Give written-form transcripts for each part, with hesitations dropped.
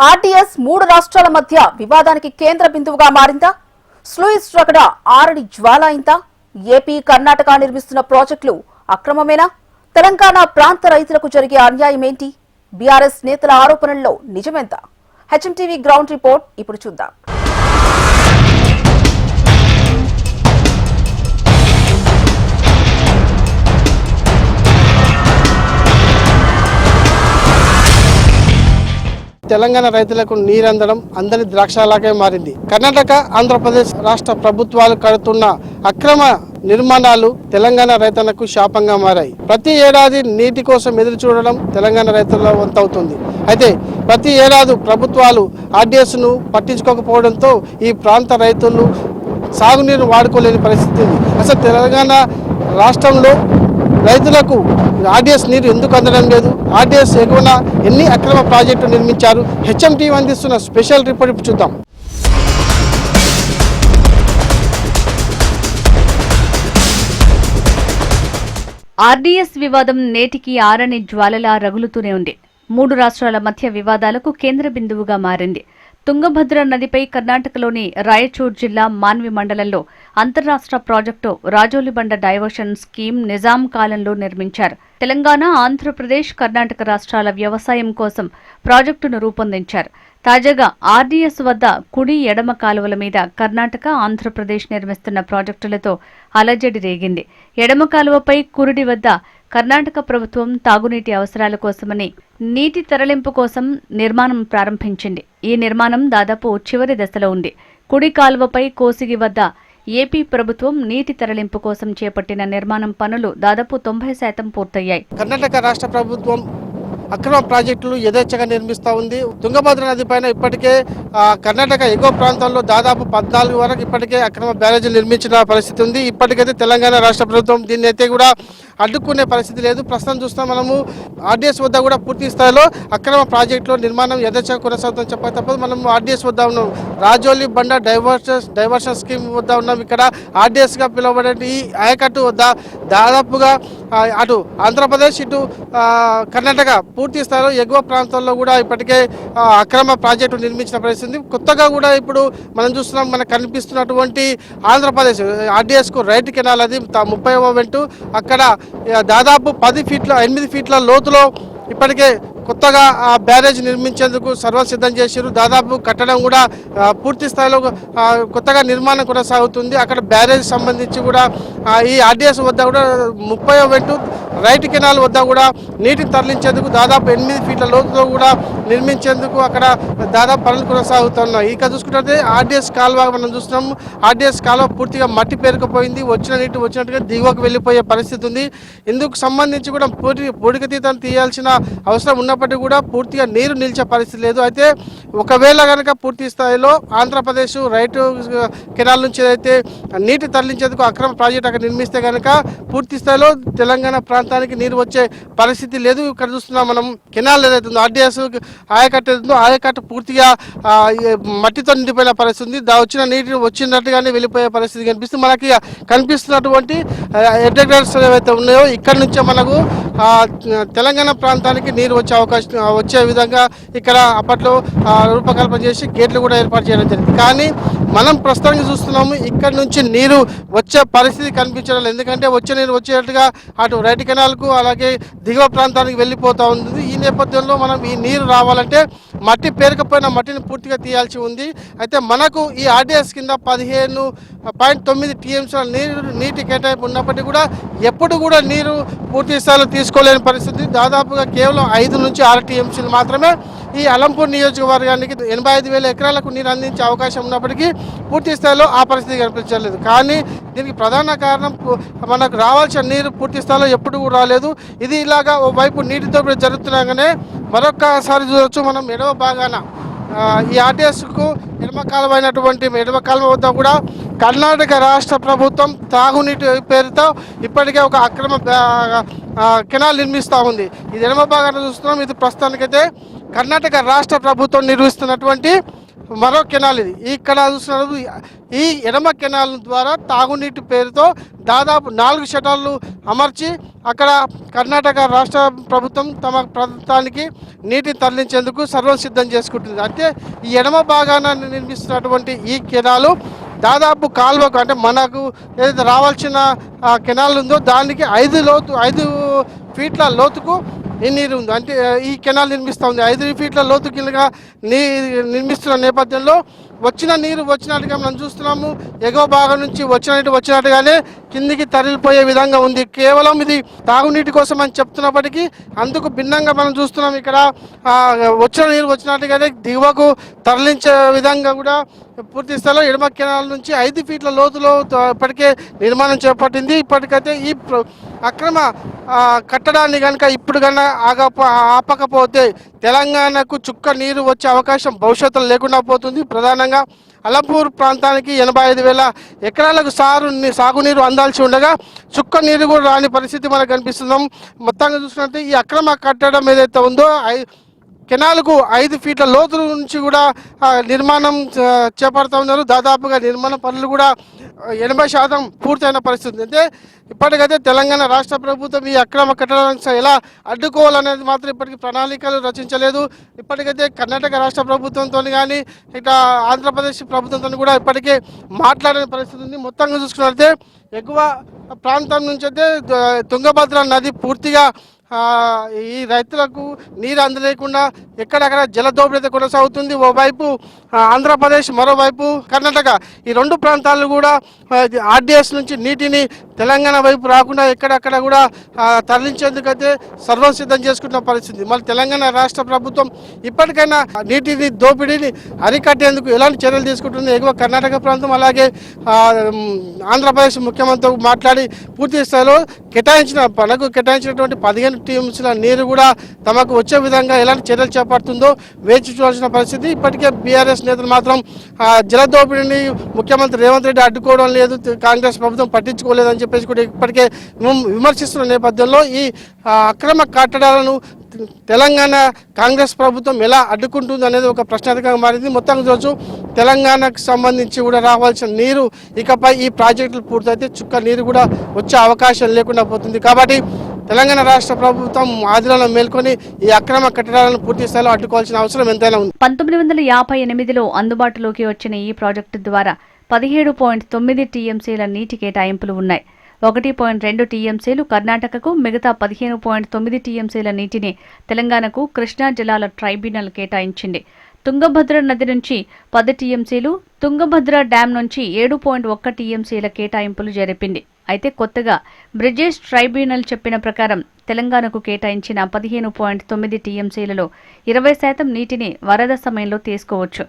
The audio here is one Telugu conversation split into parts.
ఆర్టీఎస్ మూడు రాష్ట్రాల మధ్య వివాదానికి కేంద్ర బిందువుగా మారిందా? స్లూయిస్ రగడ ఆరడి జ్వాల అయిందా? ఏపీ కర్ణాటక నిర్మిస్తున్న ప్రాజెక్టులు అక్రమమేనా? తెలంగాణ ప్రాంత రైతులకు జరిగే అన్యాయం ఏంటి? బీఆర్ఎస్ నేతల ఆరోపణల్లో నిజమెంత? హెచ్ఎంటీవీ గ్రౌండ్ రిపోర్ట్ ఇప్పుడు చూద్దాం. తెలంగాణ రైతులకు నీరందడం అందరి ద్రాక్షలాగే మారింది. కర్ణాటక, ఆంధ్రప్రదేశ్ రాష్ట్ర ప్రభుత్వాలు కడుతున్న అక్రమ నిర్మాణాలు తెలంగాణ రైతులకు శాపంగా మారాయి. ప్రతి ఏడాది నీటి కోసం ఎదురు చూడడం తెలంగాణ రైతుల వంతవుతుంది. అయితే ప్రతి ఏడాది ప్రభుత్వాలు ఆర్డీఎస్ను పట్టించుకోకపోవడంతో ఈ ప్రాంత రైతులు సాగునీరు వాడుకోలేని పరిస్థితి ఉంది. అసలు తెలంగాణ రాష్ట్రంలో రైతులకు ఆర్డీఎస్ నీరు ఎందుకు అందడం లేదు? ఆర్డీఎస్ ఎగువన ఎన్ని అక్రమ ప్రాజెక్టులు నిర్మించారు? హెచ్ఎంటీవీ అందిస్తున్న స్పెషల్ రిపోర్ట్ ఇప్పుడు చూద్దాం. ఆర్డీఎస్ వివాదం నేటికి ఆరని జ్వాలలా రగులుతూనే ఉంది. మూడు రాష్ట్రాల మధ్య వివాదాలకు కేంద్ర బిందువుగా మారింది. తుంగభద్ర నదిపై కర్ణాటకలోని రాయచూర్ జిల్లా మాన్వి మండలంలో అంతర్రాష్ట్ర project Rajolibanda diversion scheme Nizam కాలంలో నిర్మించారు. తెలంగాణ, ఆంధ్రప్రదేశ్, కర్ణాటక రాష్ట్రాల వ్యవసాయం కోసం ప్రాజెక్టును రూపొందించారు. తాజాగా ఆర్డీఎస్ వద్ద కుడి, ఎడమ కాలువల మీద కర్ణాటక, ఆంధ్రప్రదేశ్ నిర్మిస్తున్న ప్రాజెక్టులతో అలజడి రేగింది. ఎడమ కాలువపై కురుడి వద్ద కర్ణాటక ప్రభుత్వం తాగునీటి అవసరాల కోసమని నీటి తరలింపు కోసం నిర్మాణం ప్రారంభించింది. ఈ నిర్మాణం దాదాపు చివరి దశలో ఉంది. కుడి కాలువపై కోసిగి వద్ద ఏపీ ప్రభుత్వం నీటి తరలింపు కోసం చేపట్టిన నిర్మాణం పనులు దాదాపు 90% పూర్తయ్యాయి. కర్ణాటక రాష్ట్ర ప్రభుత్వం అక్రమ ప్రాజెక్టులు యథేచ్ఛగా నిర్మిస్తూ ఉంది. తుంగభద్ర నది పైన ఇప్పటికే కర్ణాటక ఎగువ ప్రాంతాల్లో దాదాపు 14 వరకు ఇప్పటికే అక్రమ బ్యారేజీలు నిర్మించిన పరిస్థితి ఉంది. ఇప్పటికైతే తెలంగాణ రాష్ట్ర ప్రభుత్వం దీన్ని అయితే కూడా అడ్డుకునే పరిస్థితి లేదు. ప్రస్తుతం చూస్తాం మనము ఆర్డీఎస్ వద్ద కూడా పూర్తి స్థాయిలో అక్రమ ప్రాజెక్టులో నిర్మాణం యథేచ్ఛగా కొనసాగుతుందని చెప్పక తప్పదు. మనం ఆర్డీఎస్ వద్ద ఉన్నాం, రాజోలి బండ డైవర్షన్ స్కీమ్ వద్ద ఉన్నాం. ఇక్కడ ఆర్డీఎస్గా పిలువబడే ఈ ఆయకట్టు వద్ద దాదాపుగా అటు ఆంధ్రప్రదేశ్, ఇటు కర్ణాటక పూర్తి స్థాయిలో ఎగువ ప్రాంతాల్లో కూడా ఇప్పటికే అక్రమ ప్రాజెక్టు నిర్మించిన పరిస్థితి. కొత్తగా కూడా ఇప్పుడు మనం చూస్తున్నాం, మనకు కనిపిస్తున్నటువంటి ఆంధ్రప్రదేశ్ ఆర్డీఎస్కు రైట్ కెనాల్, అది 30వ వెంటు. అక్కడ దాదాపు 8 ఫీట్ల లోతులో ఇప్పటికే కొత్తగా ఆ బ్యారేజ్ నిర్మించేందుకు సర్వసిద్ధం చేశారు. దాదాపు కట్టడం కూడా పూర్తి స్థాయిలో కొత్తగా నిర్మాణం కొనసాగుతుంది. అక్కడ బ్యారేజ్ సంబంధించి కూడా ఈ ఆర్డీఎస్ వద్ద కూడా 30వ వెంటు రైట్ కెనాల్ వద్ద కూడా నీటిని తరలించేందుకు దాదాపు 8 ఫీట్ల లోతులో కూడా నిర్మించేందుకు అక్కడ దాదాపు పనులు కొనసాగుతున్నాయి. ఇక చూసుకుంటే ఆర్డీఎస్ కాలువ మనం చూస్తున్నాము. ఆర్డీఎస్ కాలువ పూర్తిగా మట్టి పేరుకుపోయింది. వచ్చిన నీటి వచ్చినట్టుగా దిగువకు వెళ్ళిపోయే పరిస్థితి ఉంది. ఇందుకు సంబంధించి కూడా పూడికతీతం తీయాల్సిన అవసరం ఉన్నప్పటికీ కూడా పూర్తిగా నీరు నిలిచే పరిస్థితి లేదు. అయితే ఒకవేళ కనుక పూర్తి స్థాయిలో ఆంధ్రప్రదేశ్ రైట్ కెనాల్ నుంచి అయితే నీటి తరలించేందుకు అక్రమ ప్రాజెక్ట్ అక్కడ నిర్మిస్తే కనుక పూర్తి స్థాయిలో తెలంగాణ ప్రాంతానికి నీరు వచ్చే పరిస్థితి లేదు. ఇక్కడ చూస్తున్నాం మనం కెనాల్ ఏదైతే ఉందో ఆర్డీఎస్ ఆయకట్టు ఏదైతుందో ఆయకట్టు పూర్తిగా మట్టితో నిండిపోయిన పరిస్థితి ఉంది. వచ్చిన నీటి వచ్చినట్టుగానే వెళ్ళిపోయే పరిస్థితి కనిపిస్తుంది. మనకి కనిపిస్తున్నటువంటి ఎడ్డగర్స్ ఏవైతే ఉన్నాయో ఇక్కడ నుంచే మనకు తెలంగాణ ప్రాంతానికి నీరు వచ్చే విధంగా ఇక్కడ అప్పట్లో రూపకల్పన చేసి గేట్లు కూడా ఏర్పాటు చేయడం జరిగింది. కానీ మనం ప్రస్తుతానికి చూస్తున్నాము ఇక్కడ నుంచి నీరు వచ్చే పరిస్థితి కనిపించడం లేదు. ఎందుకంటే వచ్చే నీరు వచ్చేటట్టుగా అటు రైట్ కెనాల్కు అలాగే దిగువ ప్రాంతానికి వెళ్ళిపోతూ ఉంది. ఈ నేపథ్యంలో మనం ఈ నీరు రావాలంటే మట్టి పేరుకపోయిన మట్టిని పూర్తిగా తీయాల్సి ఉంది. అయితే మనకు ఈ ఆర్డీఎస్ కింద 15.9 టీఎంసీల నీటి కేటాయింపు ఉన్నప్పటికీ కూడా ఎప్పుడు కూడా నీరు పూర్తి స్థాయిలో తీసుకోలేని పరిస్థితి. దాదాపుగా కేవలం 5 నుంచి 6 టీఎంసీలు మాత్రమే ఈ అలంపూర్ నియోజకవర్గానికి 85,000 ఎకరాలకు నీరు అందించే అవకాశం ఉన్నప్పటికీ పూర్తి స్థాయిలో ఆ పరిస్థితి కనిపించలేదు. కానీ దీనికి ప్రధాన కారణం మనకు రావాల్సిన నీరు పూర్తి స్థాయిలో ఎప్పుడు కూడా రాలేదు. ఇది ఇలాగా ఓవైపు నీటితో జరుగుతున్నాగానే మరొకసారి చూడవచ్చు మనం ఎడమ భాగాన ఈ ఆర్డీఎస్కు ఎడమ కాలువ వద్ద కూడా కర్ణాటక రాష్ట్ర ప్రభుత్వం తాగునీటి పేరుతో ఇప్పటికే ఒక అక్రమ కెనాల్ నిర్మిస్తూ ఉంది. ఇది ఎడమ భాగాన్ని చూస్తున్నాం. ఇది ప్రస్తుతానికైతే కర్ణాటక రాష్ట్ర ప్రభుత్వం నిర్మిస్తున్నటువంటి మరో కెనాల్ ఇది. ఈ కెనాల్ చూస్తున్నారు. ఈ ఎడమ కెనాల్ ద్వారా తాగునీటి పేరుతో దాదాపు 4 షటర్లు అమర్చి అక్కడ కర్ణాటక రాష్ట్ర ప్రభుత్వం తమ ప్రాంతానికి నీటిని తరలించేందుకు సర్వం సిద్ధం చేసుకుంటుంది. అంటే ఈ ఎడమ భాగాన నిర్మిస్తున్నటువంటి ఈ కెనాలు దాదాపు కాలువకు, అంటే మనకు ఏదైతే రావాల్సిన కెనాల్ ఉందో దానికి 5 ఫీట్ల లోతుకు ఈ నీరు ఉంది. అంటే ఈ కెనాల్ నిర్మిస్తూ ఉంది. 5 ఫీట్ల లోతు కిందగా నిర్మిస్తున్న నేపథ్యంలో వచ్చిన నీరు వచ్చినట్టుగా మనం చూస్తున్నాము. ఎగువ భాగం నుంచి వచ్చినట్టుగానే కిందికి తరలిపోయే విధంగా ఉంది. కేవలం ఇది తాగునీటి కోసం అని చెప్తున్నప్పటికీ అందుకు భిన్నంగా మనం చూస్తున్నాం. ఇక్కడ వచ్చిన నీరు వచ్చినట్టుగానే దిగువకు తరలించే విధంగా కూడా పూర్తి స్థాయిలో ఎడమ కెనాల్ నుంచి 5 ఫీట్ల లోతులో ఇప్పటికే నిర్మాణం చేపట్టింది. ఇప్పటికైతే ఈ అక్రమ కట్టడాన్ని కనుక ఇప్పుడు కన్నా ఆపకపోతే తెలంగాణకు చుక్క నీరు వచ్చే అవకాశం భవిష్యత్తులో లేకుండా పోతుంది. ప్రధానంగా అలంపూర్ ప్రాంతానికి 85,000 ఎకరాలకు సాగునీరు అందాల్సి ఉండగా చుక్క నీరు కూడా రాని పరిస్థితి మనకు కనిపిస్తున్నాం. మొత్తంగా చూసినట్టు ఈ అక్రమ కట్టడం ఏదైతే ఉందో కెనాల్కు 5 ఫీట్ల లోతు నుంచి కూడా నిర్మాణం చేపడుతూ ఉన్నారు. దాదాపుగా నిర్మాణ పనులు కూడా 80% పూర్తయిన పరిస్థితి. అంటే ఇప్పటికైతే తెలంగాణ రాష్ట్ర ప్రభుత్వం ఈ అక్రమ కట్టడాలను ఎలా అడ్డుకోవాలనేది మాత్రం ఇప్పటికీ ప్రణాళికలు రచించలేదు. ఇప్పటికైతే కర్ణాటక రాష్ట్ర ప్రభుత్వంతో కానీ ఇక ఆంధ్రప్రదేశ్ ప్రభుత్వంతో కూడా ఇప్పటికే మాట్లాడిన పరిస్థితి ఉంది. మొత్తంగా చూసుకున్నట్లయితే ఎగువ ప్రాంతం నుంచి అయితే తుంగభద్ర నది పూర్తిగా ఈ రైతులకు నీరు అందలేకుండా ఎక్కడెక్కడ జలదోపిడీ అయితే కొనసాగుతుంది. ఓవైపు ఆంధ్రప్రదేశ్, మరోవైపు కర్ణాటక, ఈ 2 ప్రాంతాలు కూడా ఆర్డీఎస్ నుంచి నీటిని తెలంగాణ వైపు రాకుండా ఎక్కడెక్కడ కూడా తరలించేందుకైతే సర్వం సిద్ధం చేసుకుంటున్న పరిస్థితి. మళ్ళీ తెలంగాణ రాష్ట్ర ప్రభుత్వం ఇప్పటికైనా నీటిని దోపిడీని అరికట్టేందుకు ఎలాంటి చర్యలు తీసుకుంటుంది? ఎగువ కర్ణాటక ప్రాంతం అలాగే ఆంధ్రప్రదేశ్ ముఖ్యమంత్రితో మాట్లాడి పూర్తి స్థాయిలో కేటాయించినటువంటి 15 టీఎంసీల నీరు కూడా తమకు వచ్చే విధంగా ఎలాంటి చర్యలు చేపడుతుందో వేచి చూడాల్సిన పరిస్థితి. ఇప్పటికే బీఆర్ఎస్ నేతలు మాత్రం జలదోపిడీని ముఖ్యమంత్రి రేవంత్ రెడ్డి అడ్డుకోవడం లేదు, కాంగ్రెస్ ప్రభుత్వం పట్టించుకోలేదని చెప్పేసి కూడా ఇప్పటికే విమర్శిస్తున్న నేపథ్యంలో ఈ అక్రమ కట్టడాలను తెలంగాణ కాంగ్రెస్ ప్రభుత్వం ఎలా అడ్డుకుంటుంది అనేది ఒక ప్రశ్నార్థకంగా మారింది. మొత్తం రోజు తెలంగాణకు సంబంధించి కూడా రావాల్సిన నీరు ఇకపై ఈ ప్రాజెక్టులు పూర్తయితే చుక్క నీరు కూడా వచ్చే అవకాశం లేకుండా పోతుంది. కాబట్టి తెలంగాణ రాష్ట్ర ప్రభుత్వం ఆదిలో మేల్కొని ఈ అక్రమ కట్టడాలను పూర్తి స్థాయిలో అడ్డుకోవాల్సిన అవసరం ఎంతైనా ఉంది. 1958లో అందుబాటులోకి వచ్చిన ఈ ప్రాజెక్టు ద్వారా 17.9 టీఎంసీల నీటి కేటాయింపులు ఉన్నాయి. 1.2 టీఎంసీలు కర్ణాటకకు, మిగతా 15.9 టీఎంసీల నీటిని తెలంగాణకు కృష్ణా జలాల ట్రైబ్యునల్ కేటాయించింది. తుంగభద్ర నది నుంచి 10 టీఎంసీలు, తుంగభద్ర డ్యాం నుంచి 7.1 టీఎంసీల కేటాయింపులు జరిపింది. అయితే కొత్తగా బ్రిజేష్ ట్రైబ్యునల్ చెప్పిన ప్రకారం తెలంగాణకు కేటాయించిన 15.9 టీఎంసీలలో 20% నీటిని వరద సమయంలో తీసుకోవచ్చు.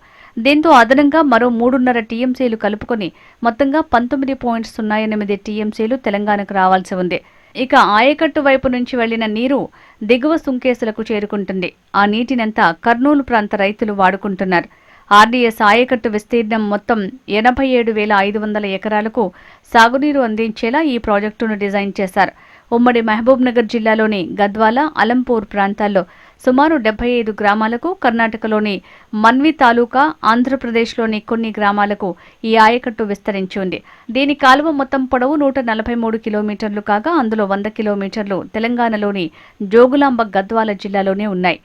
దీంతో అదనంగా మరో 3.5 టీఎంసీలు కలుపుకొని మొత్తంగా 19.08 టీఎంసీలు తెలంగాణకు రావాల్సి ఉంది. ఇక ఆయకట్టు వైపు నుంచి వెళ్లిన నీరు దిగువ సుంకేసులకు చేరుకుంటుంది. ఆ నీటినంతా కర్నూలు ప్రాంత రైతులు వాడుకుంటున్నారు. ఆర్డీఎస్ ఆయకట్టు విస్తీర్ణం మొత్తం 87,500 ఎకరాలకు సాగునీరు అందించేలా ఈ ప్రాజెక్టును డిజైన్ చేశారు. ఉమ్మడి మహబూబ్నగర్ జిల్లాలోని గద్వాల, అలంపూర్ ప్రాంతాల్లో సుమారు 75 గ్రామాలకు, కర్ణాటకలోని మన్వి తాలూకా, ఆంధ్రప్రదేశ్లోని కొన్ని గ్రామాలకు ఈ ఆయకట్టు విస్తరించి ఉంది. దీని కాలువ మొత్తం పొడవు 143 కిలోమీటర్లు కాగా అందులో 100 కిలోమీటర్లు తెలంగాణలోని జోగులాంబ, గద్వాల జిల్లాలోనే ఉన్నాయి.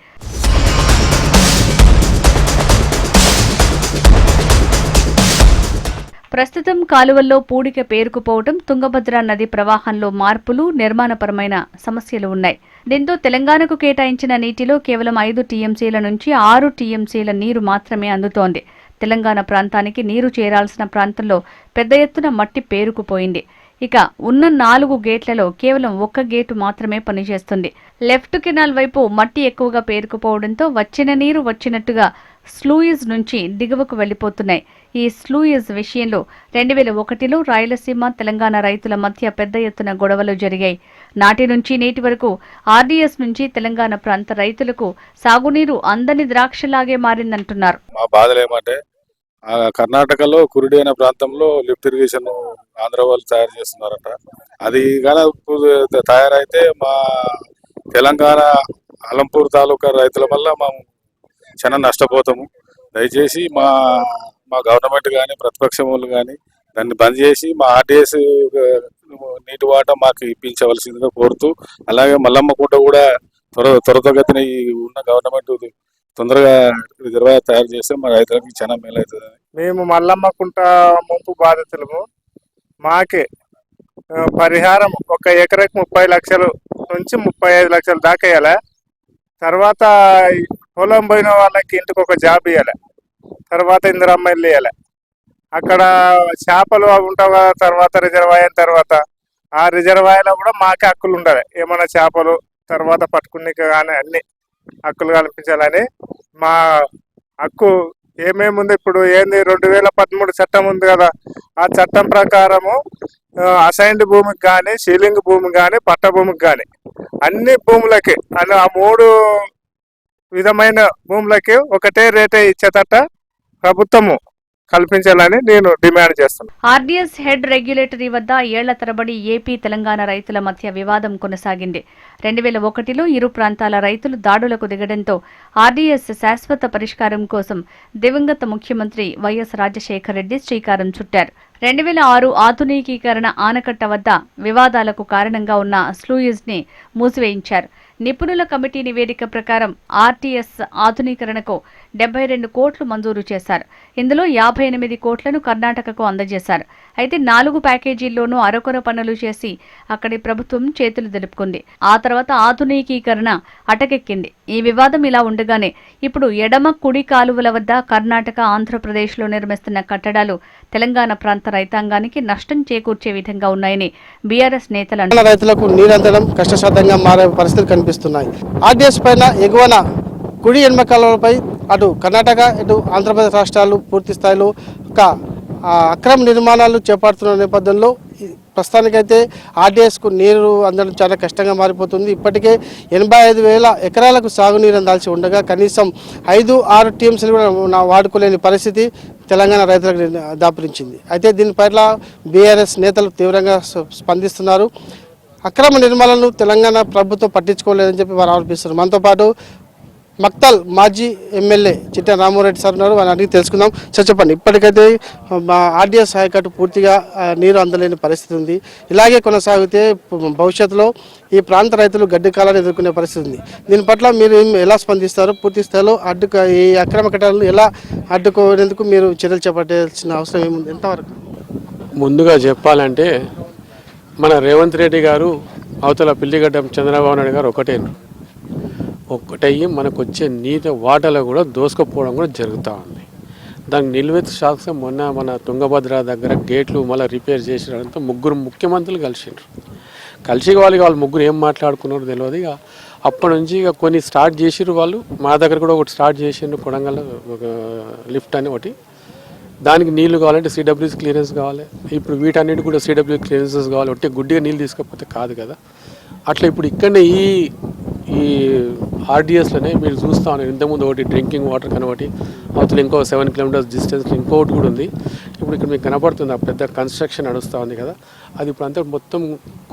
ప్రస్తుతం కాలువల్లో పూడిక పేరుకుపోవడం, తుంగభద్ర నది ప్రవాహంలో మార్పులు, నిర్మాణపరమైన సమస్యలు ఉన్నాయి. దీంతో తెలంగాణకు కేటాయించిన నీటిలో కేవలం 5 టీఎంసీల నుంచి 6 టీఎంసీల నీరు మాత్రమే అందుతోంది. తెలంగాణ ప్రాంతానికి నీరు చేరాల్సిన ప్రాంతంలో పెద్ద ఎత్తున మట్టి పేరుకుపోయింది. ఇక ఉన్న 4 గేట్లలో కేవలం 1 గేటు మాత్రమే పనిచేస్తుంది. లెఫ్ట్ కెనాల్ వైపు మట్టి ఎక్కువగా పేరుకుపోవడంతో వచ్చిన నీరు వచ్చినట్టుగా స్లూయిజ్ నుంచి దిగువకు వెళ్లిపోతున్నాయి. ఈ స్లూయిజ్ విషయంలో 2001లో రాయలసీమ, తెలంగాణ రైతుల మధ్య పెద్ద ఎత్తున గొడవలు జరిగాయి. నాటి నుంచి నేటి వరకు ఆర్డీఎస్ నుంచి తెలంగాణ ప్రాంత రైతులకు సాగునీరు అందని ద్రాక్షలాగే మారిందంటున్నారు. మా బాధలు ఏమంటే కర్ణాటకలో కురుడి అనే ప్రాంతంలో లిఫ్ట్ ఇరిగేషన్ ఆంధ్ర వాళ్ళు తయారు చేస్తున్నారట. అది కానీ తయారైతే మా తెలంగాణ అలంపూర్ తాలూకా రైతుల వల్ల మేము చాలా నష్టపోతాము. దయచేసి మా మా గవర్నమెంట్ కానీ ప్రతిపక్షం వాళ్ళు కానీ దాన్ని బంద్ చేసి మా ఆర్టీఎస్ నీటి వాటా మాకు ఇప్పించవలసిందిగా కోరుతూ, అలాగే మల్లమ్మకుంట కూడా త్వరితగతిన ఈ ఉన్న గవర్నమెంట్ తొందరగా రిజర్వాయర్ తయారు చేస్తే మా రైతులకు చాలా మేలు అవుతుంది. మేము మల్లమ్మకుంట ముంపు బాధితులము. మాకే పరిహారం 1 ఎకరాకి 30 లక్షలు నుంచి 35 లక్షలు దాకా ఇవ్వాలి. తర్వాత పొలం పోయిన వాళ్ళకి ఇంటికి ఒక జాబ్ ఇవ్వాలి. తర్వాత ఇందిరమ్మ ఇల్లు ఇవ్వాలి. అక్కడ చేపలు అవి ఉంటావు కదా, తర్వాత రిజర్వాయర్ అయిన తర్వాత ఆ రిజర్వాయర్లో కూడా మాకే హక్కులు ఉండాలి. ఏమైనా చేపలు తర్వాత పట్టుకునే కానీ అన్ని హక్కులు కల్పించాలని మా హక్కు ఏమేమి ఉంది. ఇప్పుడు ఏంది 2013 చట్టం ఉంది కదా, ఆ చట్టం ప్రకారము అసైన్డ్ భూమికి కానీ, సీలింగ్ భూమికి కానీ, పట్ట భూమికి కానీ అన్ని భూములకి అని ఆ 3 విధమైన భూములకి ఒకటే రేటే ఇచ్చేటట్ట ప్రభుత్వము కల్పించాలని నేను డిమాండ్ చేస్తున్నాను. ఆర్డీఎస్ హెడ్ రెగ్యులేటరీ వద్ద ఏళ్ల తరబడి ఏపీ తెలంగాణ రైతుల మధ్య వివాదం కొనసాగింది. 2001లో ఇరు ప్రాంతాల రైతులు దాడులకు దిగడంతో ఆర్డీఎస్ శాశ్వత పరిష్కారం కోసం దివంగత ముఖ్యమంత్రి వైఎస్ రాజశేఖర రెడ్డి శ్రీకారం చుట్టారు. 2006 ఆధునికీకరణ ఆనకట్ట వద్ద వివాదాలకు కారణంగా ఉన్న స్లూయిజ్ ని మూసివేయించారు. నిపుణుల కమిటీ నివేదిక ప్రకారం ఆర్టీఎస్ ఆధునీకరణకు 72 కోట్లు మంజూరు చేశారు. ఇందులో 58 కోట్లను కర్ణాటకకు అందజేశారు. అయితే 4 ప్యాకేజీల్లోనూ అరకొర పనులు చేసి అక్కడి ప్రభుత్వం చేతులు దులుపుకుంది. ఆ తర్వాత ఆధునికీకరణ అటకెక్కింది. ఈ వివాదం ఇలా ఉండగానే ఇప్పుడు ఎడమ కుడి కాలువల వద్ద కర్ణాటక, ఆంధ్రప్రదేశ్లో నిర్మిస్తున్న కట్టడాలు తెలంగాణ ప్రాంత రైతాంగానికి నష్టం చేకూర్చే విధంగా ఉన్నాయని బీఆర్ఎస్ నేతలు అంటున్నారు. రైతులకు నీరందడం కష్టసాధ్యంగా మారే పరిస్థితులు కనిపిస్తున్నాయి. ఆర్డీఎస్ పైన ఎగువన కుడి ఎడమ కాలువలపై అటు కర్ణాటక, ఇటు ఆంధ్రప్రదేశ్ రాష్ట్రాలు పూర్తి స్థాయిలో ఒక అక్రమ నిర్మాణాలు చేపడుతున్న నేపథ్యంలో ప్రస్తుతానికైతే ఆర్డీఎస్కు నీరు అందడం చాలా కష్టంగా మారిపోతుంది. ఇప్పటికే 85,000 ఎకరాలకు సాగునీరు అందాల్సి ఉండగా కనీసం 5-6 టీఎంసీలు కూడా వాడుకోలేని పరిస్థితి తెలంగాణ రైతులకు దాపురించింది. అయితే దీనిపైన బీఆర్ఎస్ నేతలు తీవ్రంగా స్పందిస్తున్నారు. అక్రమ నిర్మాణాలను తెలంగాణ ప్రభుత్వం పట్టించుకోలేదని చెప్పి వారు ఆరోపిస్తున్నారు. మనతో పాటు మక్తల్ మాజీ ఎమ్మెల్యే చిట్టా రామారెడ్డి సార్ ఉన్నారు. వారిని అడిగి తెలుసుకుందాం. సార్ చెప్పండి, ఇప్పటికైతే ఆర్డీఎస్ ఆయకట్టు పూర్తిగా నీరు అందలేని పరిస్థితి ఉంది. ఇలాగే కొనసాగితే భవిష్యత్తులో ఈ ప్రాంత రైతులు గడ్డి కాలాన్ని ఎదుర్కొనే పరిస్థితి ఉంది. దీని పట్ల మీరు ఎలా స్పందిస్తారు? పూర్తి స్థాయిలో ఈ అక్రమ కట్టడాలను ఎలా అడ్డుకోనేందుకు మీరు చర్యలు చేపట్టాల్సిన అవసరం ఏముంది? ఎంతవరకు? ముందుగా చెప్పాలంటే మన రేవంత్ రెడ్డి గారు అవతల పిల్లిగడ్డ చంద్రబాబు నాయుడు గారు ఒక్కటయ్యి మనకు వచ్చే నీటి వాటలు కూడా దోసుకుపోవడం కూడా జరుగుతూ ఉంది. దానికి నిలువెత్తు సాక్ష్యం మొన్న మన తుంగభద్ర దగ్గర గేట్లు మళ్ళీ రిపేర్ చేసినంత 3 ముఖ్యమంత్రులు కలిసి వాళ్ళు ముగ్గురు ఏం మాట్లాడుకున్నారో తెలియదు. ఇక అప్పటి నుంచి ఇక కొన్ని స్టార్ట్ చేసిర్రు వాళ్ళు. మా దగ్గర కూడా ఒకటి స్టార్ట్ చేసిండ్రు, కొడంగల్ ఒక లిఫ్ట్ అని ఒకటి. దానికి నీళ్లు కావాలంటే సిడబ్ల్యూసీ క్లియరెన్స్ కావాలి. ఇప్పుడు వీటన్నిటి కూడా సిడబ్ల్యూ క్లియరెన్సెస్ కావాలి. ఒట్టి గుడ్డిగా నీళ్ళు తీసుకపోతే కాదు కదా. అట్లా ఇప్పుడు ఇక్కడనే ఈ ఆర్డీఎస్లోనే మీరు చూస్తూ ఉన్నారు. ఇంతకుముందు ఒకటి డ్రింకింగ్ వాటర్ కానీ ఒకటి అవతల ఇంకో 7 కిలోమీటర్స్ డిస్టెన్స్ ఇంకోటి కూడా ఉంది. ఇప్పుడు ఇక్కడ మీకు కనపడుతుంది, ఆ పెద్ద కన్స్ట్రక్షన్ నడుస్తూ ఉంది కదా. అది ఇప్పుడు అంతా మొత్తం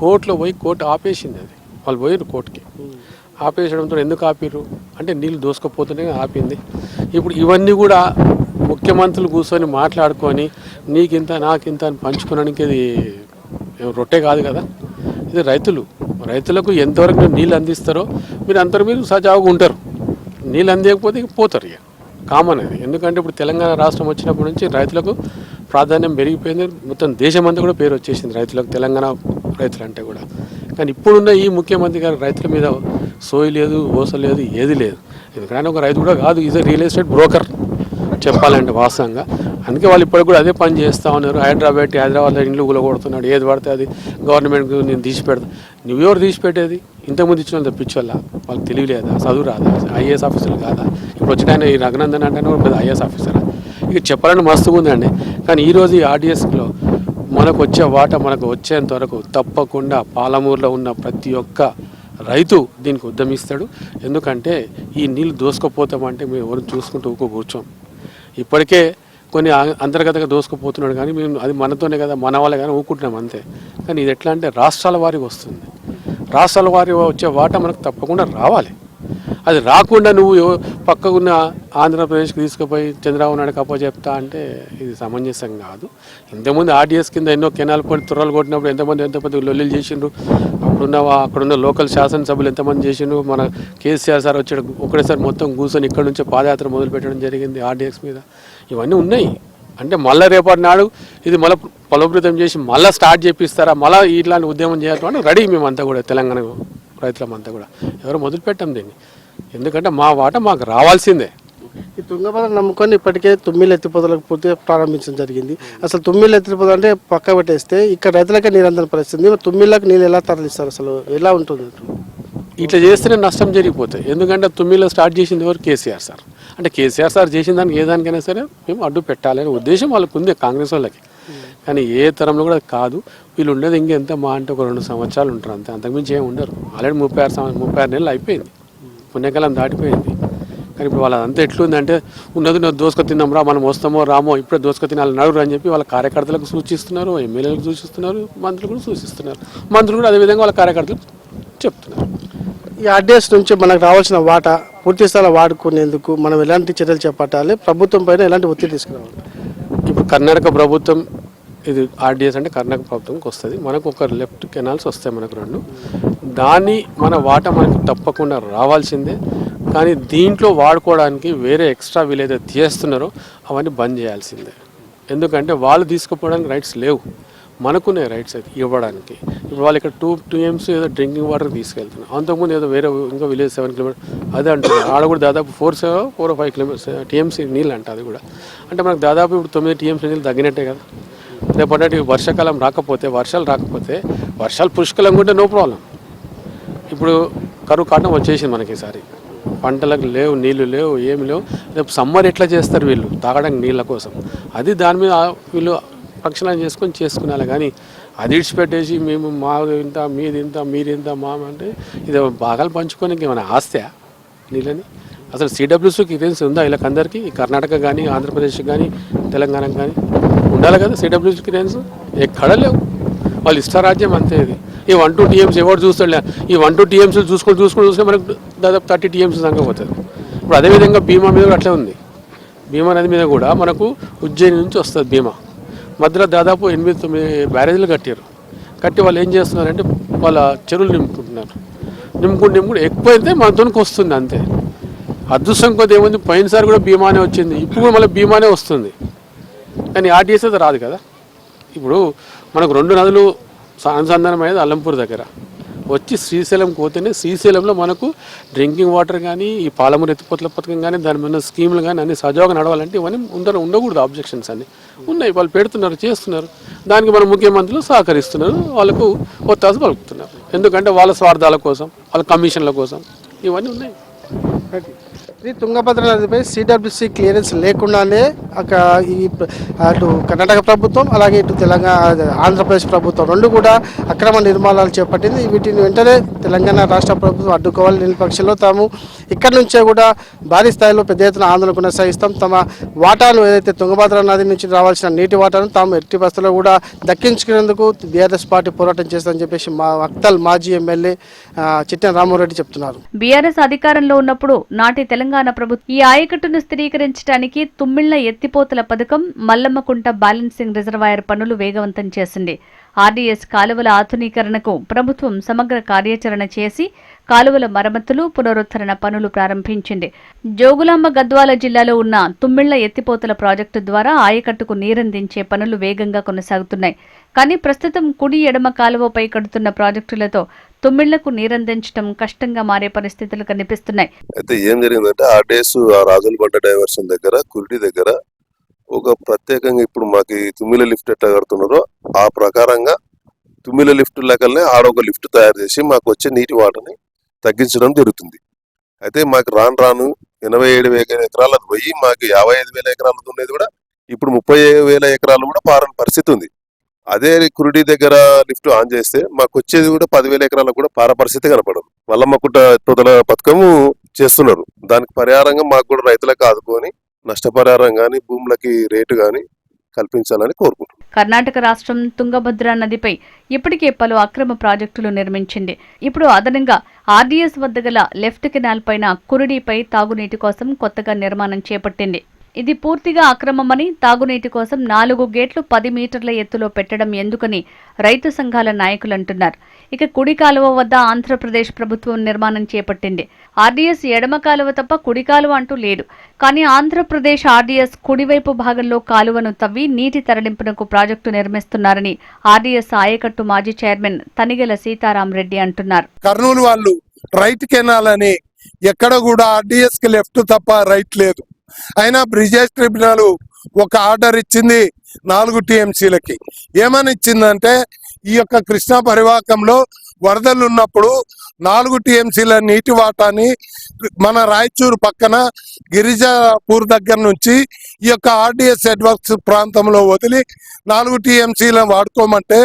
కోర్టులో పోయి కోర్టు ఆపేసింది. అది వాళ్ళు పోయారు కోర్టుకి. ఆపేసడంతో ఎందుకు ఆపిర్రు అంటే నీళ్ళు దోసుకుపోతూనే ఆపింది. ఇప్పుడు ఇవన్నీ కూడా ముఖ్యమంత్రులు కూర్చొని మాట్లాడుకొని నీకింత నాకింత అని పంచుకోవడానికి ఇది రొట్టె కాదు కదా. ఇది రైతులకు ఎంతవరకు నీళ్ళు అందిస్తారో మీరు అంతవరకు మీరు సజావుగా ఉంటారు. నీళ్ళు అందించకపోతే ఇక పోతారు. ఇక కామన్ అది. ఎందుకంటే ఇప్పుడు తెలంగాణ రాష్ట్రం వచ్చినప్పటి నుంచి రైతులకు ప్రాధాన్యం పెరిగిపోయింది. మొత్తం దేశమంతా కూడా పేరు వచ్చేసింది రైతులకు, తెలంగాణ రైతులు అంటే కూడా. కానీ ఇప్పుడున్న ఈ ముఖ్యమంత్రి గారు రైతుల మీద సోయి లేదు, ఓస లేదు, ఏది లేదు. ఎందుకంటే ఒక రైతు కూడా కాదు, ఈజ్ రియల్ ఎస్టేట్ బ్రోకర్ చెప్పాలంటే వాస్తవంగా. అందుకే వాళ్ళు ఇప్పటికి కూడా అదే పని చేస్తూ ఉన్నారు. హైదరాబాద్లో ఇండ్లు కూలగొడుతున్నాడు, ఏది పడితే అది గవర్నమెంట్కి నేను తీసి పెడతా. నువ్వెవరు తీసి పెట్టేది? ఇంతకుముందు ఇచ్చిన పిచ్చోళ్ళ వాళ్ళకి తెలియలేదా? చదువు రాదా? ఐఏఎస్ ఆఫీసర్లు కాదా? ఇప్పుడు వచ్చిన ఈ రఘునందన్ అంటే పెద్ద ఐఏఎస్ ఆఫీసరా? ఇక చెప్పాలని మస్తుగా ఉందండి. కానీ ఈరోజు ఈ ఆర్డీఎస్లో మనకు వచ్చే వాటా మనకు వచ్చేంత వరకు తప్పకుండా పాలమూరులో ఉన్న ప్రతి ఒక్క రైతు దీనికి ఉద్యమిస్తాడు. ఎందుకంటే ఈ నీళ్ళు దోసుకుపోతామంటే మేము ఎవరు చూసుకుంటూ కూర్చోం. ఇప్పటికే కొన్ని అంతర్గతంగా దోసుకుపోతున్నాడు, కానీ మేము అది మనతోనే కదా, మన వాళ్ళే కానీ ఊరుకుంటున్నాం అంతే. కానీ ఇది ఎట్లా అంటే రాష్ట్రాల వారికి వస్తుంది. రాష్ట్రాల వారి వచ్చే వాటా మనకు తప్పకుండా రావాలి. అది రాకుండా నువ్వు పక్కకున్న ఆంధ్రప్రదేశ్కి తీసుకుపోయి చంద్రబాబు నాయుడుకి అప్పచెప్తా అంటే ఇది సమంజసం కాదు. ఇంతకుముందు ఆర్డీఎస్ కింద ఎన్నో కెనాల్ పడి తుర్రలు కొట్టినప్పుడు ఎంతమంది లొల్లిలు చేసిండ్రు. అక్కడున్న లోకల్ శాసనసభ్యులు ఎంతమంది చేసిండ్రు. మన కేసీఆర్ సార్ వచ్చాడు, ఒకటేసారి మొత్తం కూర్చొని ఇక్కడ నుంచే పాదయాత్ర మొదలు పెట్టడం జరిగింది ఆర్డీఎస్ మీద. ఇవన్నీ ఉన్నాయి. అంటే మళ్ళీ రేపటి నాడు ఇది మళ్ళీ బలోపేతం చేసి మళ్ళీ స్టార్ట్ చేపిస్తారా, మళ్ళీ ఇట్లాంటి ఉద్యమం చేయాలంటే రెడీ మేమంతా కూడా, తెలంగాణ రైతులమంతా కూడా ఎవరు మొదలు పెట్టాం దీన్ని. ఎందుకంటే మా వాట మాకు రావాల్సిందే. ఈ తుంగభద్ర నమ్ముకొని ఇప్పటికే తుమ్మిళ్ళ ఎత్తిపోతలకు పూర్తిగా ప్రారంభించడం జరిగింది. అసలు తుమ్మిళ్ళ ఎత్తిపోతలు అంటే పక్క పెట్టేస్తే ఇక్కడ రైతులకే నీరు అందని పరిస్థితి. తుమ్మిళ్ళకి నీళ్ళు ఎలా తరలిస్తారు, అసలు ఎలా ఉంటుంది? ఇట్లా చేస్తేనే నష్టం జరిగిపోతాయి. ఎందుకంటే తొమ్మిదిలో స్టార్ట్ చేసింది ఎవరు? కేసీఆర్ సార్. అంటే కేసీఆర్ సార్ చేసిన దానికి ఏ దానికైనా సరే మేము అడ్డు పెట్టాలనే ఉద్దేశం వాళ్ళకు ఉంది, కాంగ్రెస్ వాళ్ళకి. కానీ ఏ తరంలో కూడా కాదు. వీళ్ళు ఉండేది ఇంకెంత మా అంటే ఒక 2 సంవత్సరాలు ఉంటారు అంతే, అంతకుమించి ఏమి ఉండరు. ఆల్రెడీ 36 నెలలు అయిపోయింది, పుణ్యకాలం దాటిపోయింది. కానీ ఇప్పుడు వాళ్ళంతా ఎట్లుందంటే ఉన్నది దోసుకు తిన్నాంరా, మనం వస్తామో రామో ఇప్పుడే దోసుకు తినాలి నడురు అని చెప్పి వాళ్ళ కార్యకర్తలకు సూచిస్తున్నారు, ఎమ్మెల్యేలకు సూచిస్తున్నారు, మంత్రులు కూడా సూచిస్తున్నారు. మంత్రులు కూడా అదేవిధంగా వాళ్ళ కార్యకర్తలకు చెప్తున్నారు. ఈ ఆర్డీఎస్ నుంచి మనకు రావాల్సిన వాటా పూర్తి స్థాయిలో వాడుకునేందుకు మనం ఎలాంటి చర్యలు చేపట్టాలి, ప్రభుత్వం పైన ఎలాంటి ఒత్తిడి తీసుకురావాలి? ఇప్పుడు కర్ణాటక ప్రభుత్వం, ఇది ఆర్డీఎస్ అంటే కర్ణాటక ప్రభుత్వంకి వస్తుంది. మనకు ఒక లెఫ్ట్ కెనాల్స్ వస్తాయి మనకు 2. దాన్ని మన వాటా మనకు తప్పకుండా రావాల్సిందే. కానీ దీంట్లో వాడుకోవడానికి వేరే ఎక్స్ట్రా వీలైతే తీస్తున్నారో అవన్నీ బంద్ చేయాల్సిందే. ఎందుకంటే వాళ్ళు తీసుకుపోవడానికి రైట్స్ లేవు, మనకునే రైట్స్ అయితే ఇవ్వడానికి. ఇప్పుడు వాళ్ళు ఇక్కడ 2 TMC ఏదో డ్రింకింగ్ వాటర్ తీసుకెళ్తున్నారు. అంతకుముందు ఏదో వేరే ఇంకా విలేజ్ 7 కిలోమీటర్స్ అదే అంటున్నారు. ఆడ కూడా దాదాపు 4 or 5 TMC నీళ్ళు అంట. అది కూడా అంటే మనకు దాదాపు ఇప్పుడు 9 TMC నీళ్ళు తగ్గినట్టే కదా. రేపటి వర్షాకాలం రాకపోతే, వర్షాలు రాకపోతే, వర్షాలు పుష్కలంగా ఉంటే నో ప్రాబ్లం. ఇప్పుడు కరువు కాటం వచ్చేసింది మనకి ఈసారి, పంటలకు లేవు, నీళ్లు లేవు, ఏమి లేవు. రేపు సమ్మర్ ఎట్లా చేస్తారు వీళ్ళు తాగడానికి నీళ్ళ కోసం? అది దాని మీద వీళ్ళు రక్షణ చేసుకునేలా. కానీ అది ఇడిచిపెట్టేసి మేము మాది ఇంత, మీది ఇంత, మీరింత, అంటే ఇది భాగాలు పంచుకోనికి ఏమైనా ఆస్తా నీళ్ళని? అసలు CWC క్లియరెన్స్ ఉందా వీళ్ళకి అందరికీ? కర్ణాటక కానీ, ఆంధ్రప్రదేశ్ కానీ, తెలంగాణకు కానీ ఉండాలి కదా CWC క్లియరెన్స్. ఎక్కడ లేవు. వాళ్ళు ఇష్టారాజ్యం అంతే. ఇది ఈ 1-2 TMC ఎవరు చూస్తాడు? ఈ 1-2 TMC చూసుకుంటే మనకు దాదాపు 30 TMC దాకా పోతుంది. ఇప్పుడు అదేవిధంగా భీమా మీద కూడా అట్లే ఉంది. భీమా నది మీద కూడా మనకు ఉజ్జయిని నుంచి వస్తుంది భీమా. మధ్యలో దాదాపు 8-9 బ్యారేజీలు కట్టి వాళ్ళు ఏం చేస్తున్నారంటే వాళ్ళ చెరువులు నింపుకుంటూ ఎక్కువైతే మనతోనికి వస్తుంది అంతే. అదృష్టం కొద్ది ఏముంది, పోయినసారి కూడా భీమానే వచ్చింది, ఇప్పుడు కూడా మళ్ళీ భీమానే వస్తుంది. కానీ ఆర్డీఎస్ అయితే రాదు కదా. ఇప్పుడు మనకు 2 నదులు అనుసంధానం అయ్యేది అల్లంపూర్ దగ్గర, వచ్చి శ్రీశైలం పోతేనే శ్రీశైలంలో మనకు డ్రింకింగ్ వాటర్ కానీ, ఈ పాలమూరు ఎత్తిపోతల పథకం కానీ, దాని మీద స్కీములు కానీ అన్ని సజావుగా నడవాలంటే ఇవన్నీ ఉండకూడదు. ఆబ్జెక్షన్స్ అన్నీ ఉన్నాయి, వాళ్ళు పెడుతున్నారు, చేస్తున్నారు. దానికి మన ముఖ్యమంత్రులు సహకరిస్తున్నారు, వాళ్ళకు ఒత్తాసు పలుకుతున్నారు. ఎందుకంటే వాళ్ళ స్వార్థాల కోసం, వాళ్ళ కమిషన్ల కోసం ఇవన్నీ ఉన్నాయి. ఈ తుంగభద్ర నదిపై CWC క్లియరెన్స్ లేకుండానే అటు కర్ణాటక ప్రభుత్వం, అలాగే ఇటు ఆంధ్రప్రదేశ్ ప్రభుత్వం 2 కూడా అక్రమ నిర్మాణాలు చేపట్టింది. వీటిని వెంటనే తెలంగాణ రాష్ట్ర ప్రభుత్వం అడ్డుకోవాలి. లేని పక్షంలో తాము ఇక్కడి నుంచే కూడా భారీ స్థాయిలో పెద్ద ఎత్తున ఆందోళన కొనసాగిస్తాం. తమ వాటాను ఏదైతే తుంగభద్ర నది నుంచి రావాల్సిన నీటి వాటాను తాము ఎట్టి బస్సులో కూడా దక్కించుకునేందుకు BRS పార్టీ పోరాటం చేస్తామని చెప్పేసి అక్తల్ మాజీ ఎమ్మెల్యే చిట్టెం రామారెడ్డి చెప్తున్నారు. బీఆర్ఎస్ అధికారంలో ఉన్నప్పుడు నాటి తెలంగాణ ప్రభుత్వం ఈ ఆయకట్టును స్థిరీకరించడానికి తుమ్మిళ్ల ఎత్తిపోతల పథకం, మల్లమ్మకుంట బ్యాలెన్సింగ్ రిజర్వాయర్ పనులు వేగవంతం చేసింది. ఆర్డీఎస్ కాలువల ఆధునీకరణకు ప్రభుత్వం సమగ్ర కార్యాచరణ చేసి కాలువల మరమ్మతులు, పునరుద్ధరణ పనులు ప్రారంభించింది. జోగులాంబ గద్వాల జిల్లాలో ఉన్న తుమ్మిళ్ల ఎత్తిపోతల ప్రాజెక్టు ద్వారా ఆయకట్టుకు నీరందించే పనులు వేగంగా కొనసాగుతున్నాయి. కానీ ప్రస్తుతం కుడి ఎడమ కాలువపై కడుతున్న ప్రాజెక్టులతో తుమ్మిళ్లకు నీరందించడం కష్టంగా మారే పరిస్థితులు కనిపిస్తున్నాయి. అయితే ఏం జరిగిందంటే ఆర్డీఎస్ రాజులబండ డైవర్షన్ దగ్గర, కుర్డి దగ్గర ఒక ప్రత్యేకంగా ఇప్పుడు మాకు తుమ్మిల లిఫ్ట్ ఎట్లా కడుతున్నారో ఆ ప్రకారంగా తుమ్మిల లిఫ్ట్ లెక్కలనే ఆడొక లిఫ్ట్ తయారు చేసి మాకు వచ్చే నీటి వాటని తగ్గించడం జరుగుతుంది. అయితే మాకు రాను 87,000 ఎకరాలకు పోయి మాకు 55,000 ఎకరాలు ఉండేది కూడా ఇప్పుడు 30,000 ఎకరాలు కూడా పారని పరిస్థితి ఉంది. అదే కురుడి దగ్గర లిఫ్ట్ ఆన్ చేస్తే మాకు వచ్చేది కూడా 10,000 ఎకరాలకు కూడా పార పరిస్థితి కనపడదు. మల్లమ్మకుంట ఎత్తిపోతల పథకము చేస్తున్నారు. దానికి పరిహారంగా మాకు కూడా రైతులకు ఆదుకొని నష్టపరిహారం కానీ, భూములకి రేటు కానీ కల్పించాలని కోరుకుంటున్నాం. కర్ణాటక రాష్ట్రం తుంగభద్ర నదిపై ఇప్పటికే పలు అక్రమ ప్రాజెక్టులు నిర్మించింది. ఇప్పుడు అదనంగా ఆర్డీఎస్ వద్ద గల లెఫ్ట్ కెనాల్ పైన కురుడిపై తాగునీటి కోసం కొత్తగా నిర్మాణం చేపట్టింది. ఇది పూర్తిగా అక్రమమని, తాగునీటి కోసం 4 గేట్లు 10 మీటర్ల ఎత్తులో పెట్టడం ఎందుకని రైతు సంఘాల నాయకులు అంటున్నారు. ఇక కుడి కాలువ వద్ద ఆంధ్రప్రదేశ్ ప్రభుత్వం నిర్మాణం చేపట్టింది. ఆర్డీఎస్ ఎడమ కాలువ తప్ప కుడి కాలువ అంటూ లేదు. కానీ ఆంధ్రప్రదేశ్ ఆర్డీఎస్ కుడివైపు భాగంలో కాలువను తవ్వి నీటి తరలింపునకు ప్రాజెక్టు నిర్మిస్తున్నారని ఆర్డీఎస్ ఆయకట్టు మాజీ చైర్మన్ తనిగెల సీతారామరెడ్డి అంటున్నారు. కర్నూలు వాళ్ళు రైట్ కెనాల్ అని ఎక్కడ కూడా ఆర్డీఎస్ కి లెఫ్ట్ తప్ప రైట్ లేదు. అయినా బ్రిజేష్ ట్రిబ్యునల్ ఒక ఆర్డర్ ఇచ్చింది 4 టీఎంసీలకి. ఏమని ఇచ్చిందంటే ఈ యొక్క కృష్ణా పరివాహకంలో వరదలు ఉన్నప్పుడు 4 టీఎంసీల నీటి వాటాని మన రాయచూరు పక్కన గిరిజాపూర్ దగ్గర నుంచి ఈ యొక్క ఆర్డీఎస్ ఎడ్వర్క్స్ ప్రాంతంలో వదిలి 4 టీఎంసీలను వాడుకోమంటే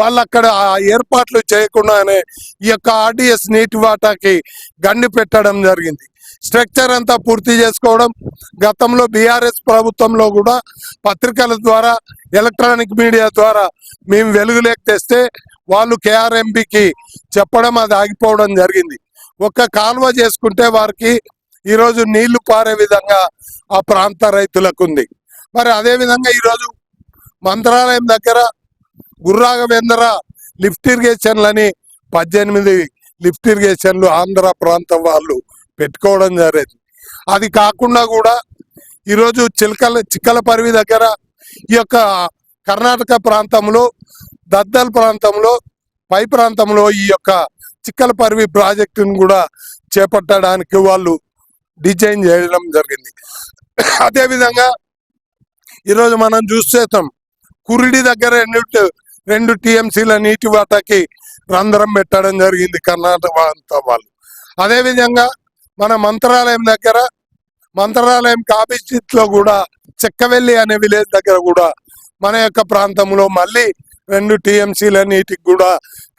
వాళ్ళు అక్కడ ఆ ఏర్పాట్లు చేయకుండానే ఈ యొక్క ఆర్డీఎస్ నీటి వాటాకి గండి పెట్టడం జరిగింది. స్ట్రక్చర్ అంతా పూర్తి చేసుకోవడం. గతంలో బీఆర్ఎస్ ప్రభుత్వంలో కూడా పత్రికల ద్వారా, ఎలక్ట్రానిక్ మీడియా ద్వారా మేము వెలుగులోకి తెస్తే వాళ్ళు కేఆర్ఎంబికి చెప్పడం అది ఆగిపోవడం జరిగింది. ఒక్క కాలువ చేసుకుంటే వారికి ఈరోజు నీళ్లు పారే విధంగా ఆ ప్రాంత రైతులకు ఉంది. మరి అదేవిధంగా ఈరోజు మంత్రాలయం దగ్గర గుర్రాగవేంద్ర లిఫ్ట్ ఇరిగేషన్లని 18 లిఫ్ట్ ఇరిగేషన్లు ఆంధ్ర ప్రాంతం వాళ్ళు పెట్టుకోవడం జరిగింది. అది కాకుండా కూడా ఈరోజు చిక్కలపరివి దగ్గర ఈ యొక్క కర్ణాటక ప్రాంతంలో దద్దల్ ప్రాంతంలో పై ప్రాంతంలో ఈ యొక్క చిక్కలపరివి ప్రాజెక్టును కూడా చేపట్టడానికి వాళ్ళు డిజైన్ చేయడం జరిగింది. అదేవిధంగా ఈరోజు మనం చూసేస్తాం కురిడి దగ్గర 2 టీఎంసీల నీటి వాటాకి రంధ్రం పెట్టడం జరిగింది కర్ణాటక ప్రాంతం వాళ్ళు. అదేవిధంగా మన మంత్రాలయం దగ్గర, మంత్రాలయం ఆపోజిట్ లో కూడా చెక్కవెల్లి అనే విలేజ్ దగ్గర కూడా మన యొక్క ప్రాంతంలో మళ్ళీ 2 టీఎంసీల నీటికి కూడా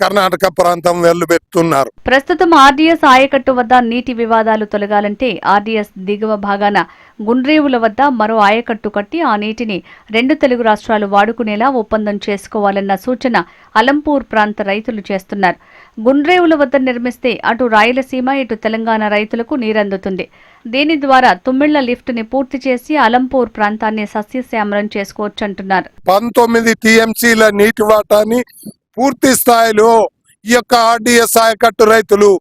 కర్ణాటక ప్రాంతం వెళ్లుబెడుతున్నారు. ప్రస్తుతం ఆర్డీఎస్ ఆయకట్టు వద్ద నీటి వివాదాలు తొలగాలంటే ఆర్డీఎస్ దిగువ భాగాన గుండ్రేవుల వద్ద మరో ఆయకట్టు కట్టి ఆ నీటిని 2 తెలుగు రాష్ట్రాలు వాడుకునేలా ఒప్పందం చేసుకోవాలన్న సూచన అలంపూర్ ప్రాంత రైతులు చేస్తున్నారు. గుండ్రేవుల వద్ద నిర్మిస్తే అటు రాయలసీమ, ఇటు తెలంగాణ రైతులకు నీరందుతుంది. దీని ద్వారా తుమ్మిళ్ల లిఫ్ట్ ని పూర్తి చేసి అలంపూర్ ప్రాంతాన్ని సస్యశ్యామలం చేసుకోవచ్చంటున్నారు. 19 టీఎంసీల నీటి వాటాని పూర్తి స్థాయిలో ఈ యొక్క ఆర్డీఎస్ ఆయకట్టు రైతులు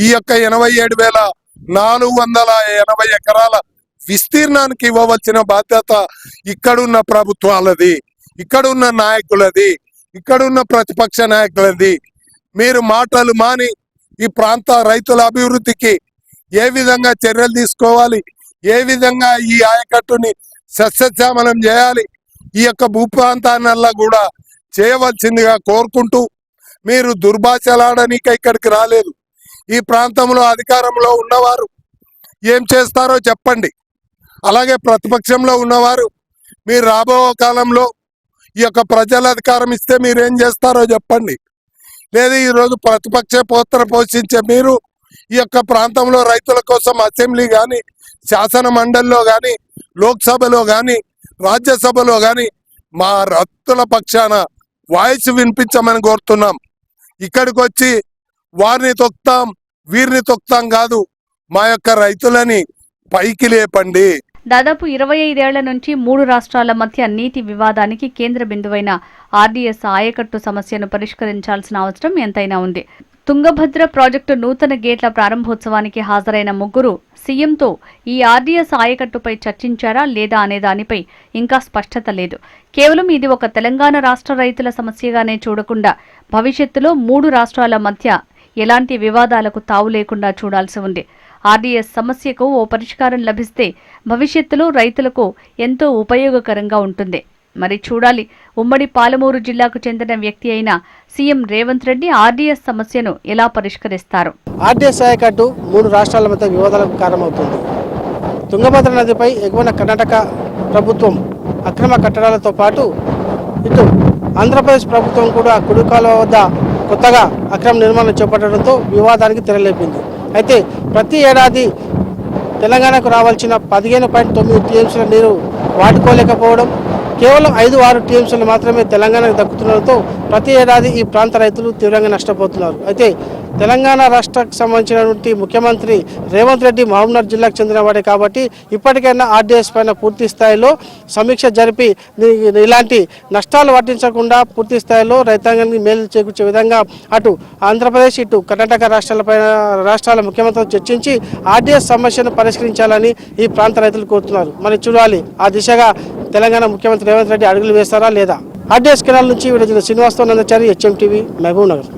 ఈ యొక్క 87,480 ఎకరాల విస్తీర్ణానికి ఇవ్వవలసిన బాధ్యత ఇక్కడున్న ప్రభుత్వాలది, ఇక్కడున్న నాయకులది, ఇక్కడున్న ప్రతిపక్ష నాయకులది. మీరు మాటలు మాని ఈ ప్రాంత రైతుల అభివృద్ధికి ఏ విధంగా చర్యలు తీసుకోవాలి, ఏ విధంగా ఈ ఆయకట్టుని సస్యశ్యామలం చేయాలి, ఈ యొక్క భూప్రాంతాన్నల్లా కూడా చేయవలసిందిగా కోరుకుంటూ, మీరు దుర్భాషలాడనిక ఇక్కడికి రాలేదు. ఈ ప్రాంతంలో అధికారంలో ఉన్నవారు ఏం చేస్తారో చెప్పండి. అలాగే ప్రతిపక్షంలో ఉన్నవారు మీరు రాబో కాలంలో ఈ యొక్క ప్రజల అధికారం ఇస్తే మీరేం చేస్తారో చెప్పండి. లేదా ఈరోజు ప్రతిపక్ష పాత్ర పోషించే మీరు ఈ యొక్క ప్రాంతంలో రైతుల కోసం అసెంబ్లీ కానీ, శాసన మండలిలో కానీ, లోక్సభలో కానీ, రాజ్యసభలో కానీ మా రైతుల పక్షాన వాయిస్ వినిపించమని కోరుతున్నాం. ఇక్కడికి వచ్చి వారిని తొక్తాం, వీరిని తొక్తాం కాదు, మా యొక్క రైతులని పైకి లేపండి. దాదాపు 25 ఏళ్ల నుంచి 3 రాష్ట్రాల మధ్య నీటి వివాదానికి కేంద్ర బిందువైన ఆర్డీఎస్ ఆయకట్టు సమస్యను పరిష్కరించాల్సిన అవసరం ఎంతైనా ఉంది. తుంగభద్ర ప్రాజెక్టు నూతన గేట్ల ప్రారంభోత్సవానికి హాజరైన ముగ్గురు సీఎంతో ఈ ఆర్డీఎస్ ఆయకట్టుపై చర్చించారా లేదా అనే దానిపై ఇంకా స్పష్టత లేదు. కేవలం ఇది ఒక తెలంగాణ రాష్ట్ర రైతుల సమస్యగానే చూడకుండా భవిష్యత్తులో 3 రాష్ట్రాల మధ్య ఎలాంటి వివాదాలకు తావు లేకుండా చూడాల్సి ఉంది. ఆర్డీఎస్ సమస్యకు ఓ పరిష్కారం లభిస్తే భవిష్యత్తులో రైతులకు ఎంతో ఉపయోగకరంగా ఉంటుంది. మరి చూడాలి, ఉమ్మడి పాలమూరు జిల్లాకు చెందిన వ్యక్తి అయిన సీఎం రేవంత్ రెడ్డి ఆర్డీఎస్ సమస్యను ఎలా పరిష్కరిస్తారు. ఆర్డీఎస్ ఆయకట్టు 3 రాష్ట్రాల మధ్య వివాదాలకు కారణమవుతుంది. తుంగభద్ర నదిపై ఎగువన కర్ణాటక ప్రభుత్వం అక్రమ కట్టడాలతో పాటు ఇటు ఆంధ్రప్రదేశ్ ప్రభుత్వం కూడా కుడి కాలువ వద్ద కొత్తగా అక్రమ నిర్మాణం చేపట్టడంతో వివాదానికి తెరలేపింది. అయితే ప్రతి ఏడాది తెలంగాణకు రావాల్సిన 15.9 టీఎంసీల నీరు వాడుకోలేకపోవడం, కేవలం 5-6 టీఎంసీలు మాత్రమే తెలంగాణకు దక్కుతుండడంతో ప్రతి ఏడాది ఈ ప్రాంత రైతులు తీవ్రంగా నష్టపోతున్నారు. అయితే తెలంగాణ రాష్ట్రానికి సంబంధించినటువంటి ముఖ్యమంత్రి రేవంత్ రెడ్డి మహబూబ్నగర్ జిల్లాకు చెందినవాడే కాబట్టి ఇప్పటికైనా ఆర్డీఎస్ పైన పూర్తి స్థాయిలో సమీక్ష జరిపి ఇలాంటి నష్టాలు వర్తించకుండా పూర్తి స్థాయిలో రైతాంగానికి మేలు చేకూర్చే విధంగా అటు ఆంధ్రప్రదేశ్ ఇటు కర్ణాటక రాష్ట్రాల ముఖ్యమంత్రులతో చర్చించి ఆర్డీఎస్ సమస్యను పరిష్కరించాలని ఈ ప్రాంత రైతులు కోరుతున్నారు. మరి చూడాలి ఆ దిశగా తెలంగాణ ముఖ్యమంత్రి రేవంత్ రెడ్డి అడుగులు వేస్తారా లేదా. ఆర్డీఎస్ కెనాల్ నుంచి శ్రీనివాసరావు నందాచారి, HM టీవీ, మహబూబ్నగర్.